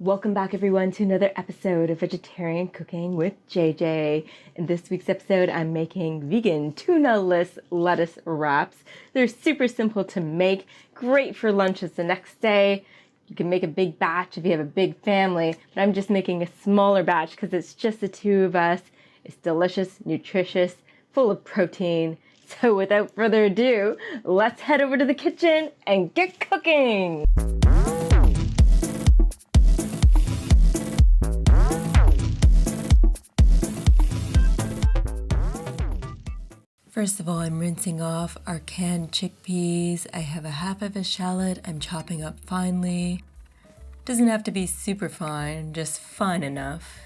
Welcome back everyone to another episode of Vegetarian Cooking with JJ. In this week's episode, I'm making vegan tunaless lettuce wraps. They're super simple to make, great for lunches the next day. You can make a big batch if you have a big family, but I'm just making a smaller batch because it's just the two of us. It's delicious, nutritious, full of protein. So without further ado, let's head over to the kitchen and get cooking. First of all, I'm rinsing off our canned chickpeas. I have a half of a shallot I'm chopping up finely. Doesn't have to be super fine, just fine enough.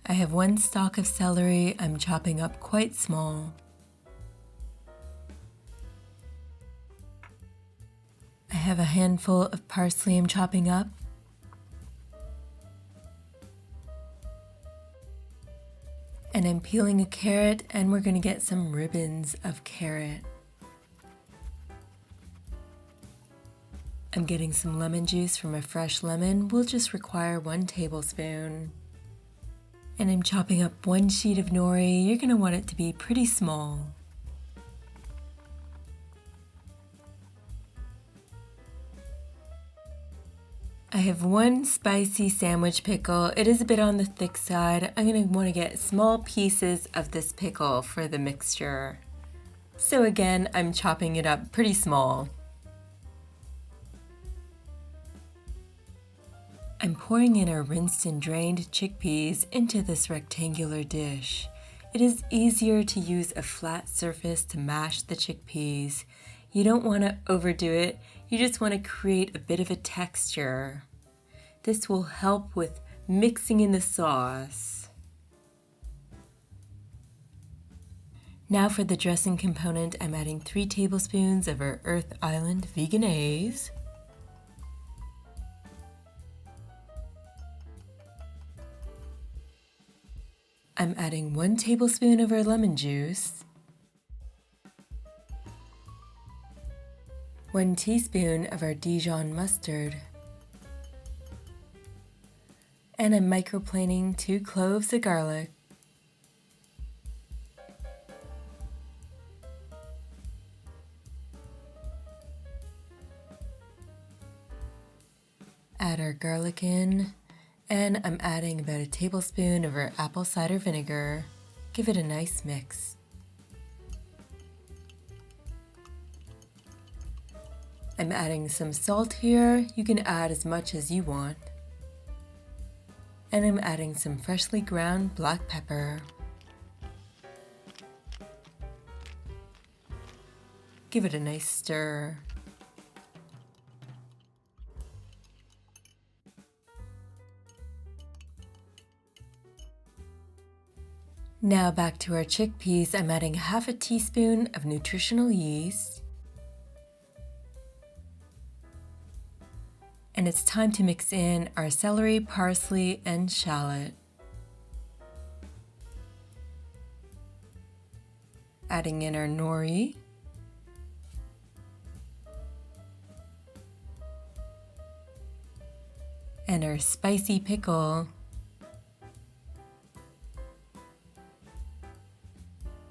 I have one stalk of celery I'm chopping up quite small. I have a handful of parsley I'm chopping up. And I'm peeling a carrot, and we're going to get some ribbons of carrot. I'm getting some lemon juice from a fresh lemon. We'll just require 1 tablespoon. And I'm chopping up 1 sheet of nori. You're going to want it to be pretty small. I have 1 spicy sandwich pickle. It is a bit on the thick side. I'm going to want to get small pieces of this pickle for the mixture. So again, I'm chopping it up pretty small. I'm pouring in our rinsed and drained chickpeas into this rectangular dish. It is easier to use a flat surface to mash the chickpeas. You don't want to overdo it, you just want to create a bit of a texture. This will help with mixing in the sauce. Now for the dressing component, I'm adding 3 tablespoons of our Earth Island Vegenaise. I'm adding 1 tablespoon of our lemon juice. 1 teaspoon of our Dijon mustard, and I'm microplaning 2 cloves of garlic. Add our garlic in, and I'm adding about a tablespoon of our apple cider vinegar. Give it a nice mix. I'm adding some salt here. You can add as much as you want. And I'm adding some freshly ground black pepper. Give it a nice stir. Now back to our chickpeas, I'm adding half a teaspoon of nutritional yeast. And it's time to mix in our celery, parsley, and shallot. Adding in our nori. And our spicy pickle.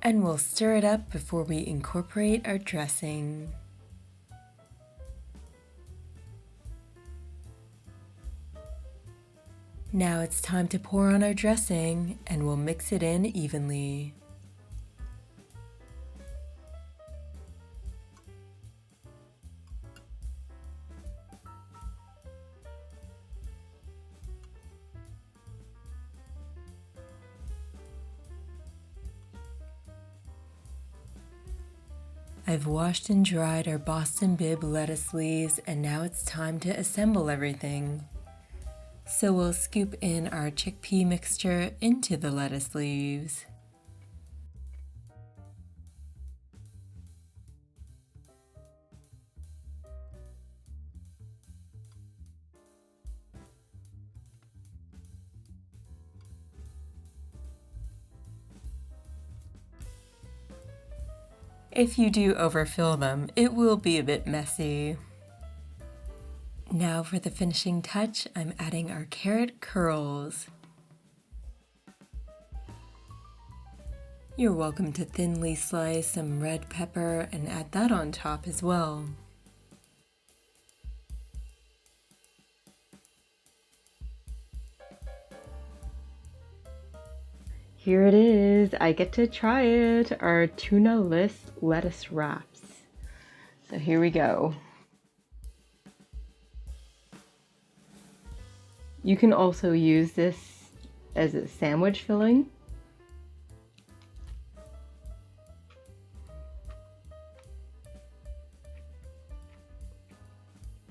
And we'll stir it up before we incorporate our dressing. Now it's time to pour on our dressing, and we'll mix it in evenly. I've washed and dried our Boston Bib lettuce leaves, and now it's time to assemble everything. So we'll scoop in our chickpea mixture into the lettuce leaves. If you do overfill them, it will be a bit messy. Now for the finishing touch, I'm adding our carrot curls. You're welcome to thinly slice some red pepper and add that on top as well. Here it is. I get to try it. Our Tunaless lettuce wraps. So here we go. You can also use this as a sandwich filling.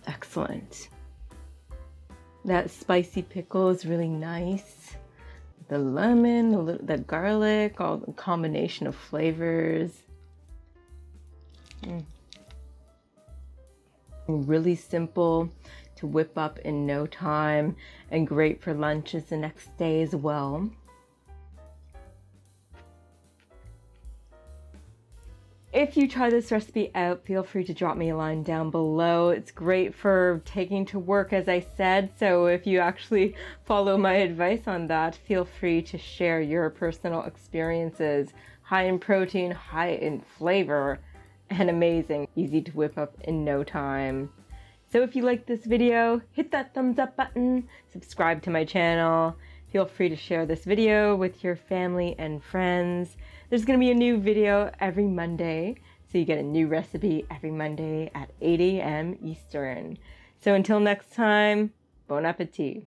Excellent. That spicy pickle is really nice. The lemon, the garlic, all the combination of flavors. Really simple to whip up in no time and great for lunches the next day as well. If you try this recipe out, feel free to drop me a line down below. It's great for taking to work, as I said, so if you actually follow my advice on that, feel free to share your personal experiences. High in protein, high in flavor, and amazing. Easy to whip up in no time. So if you like this video, hit that thumbs up button, subscribe to my channel. Feel free to share this video with your family and friends. There's going to be a new video every Monday, so you get a new recipe every Monday at 8 a.m. Eastern. So until next time, bon appetit.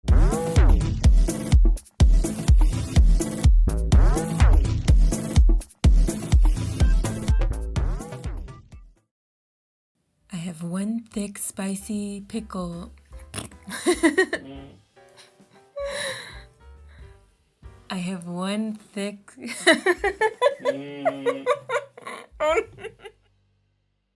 I have one thick spicy pickle. I have one thick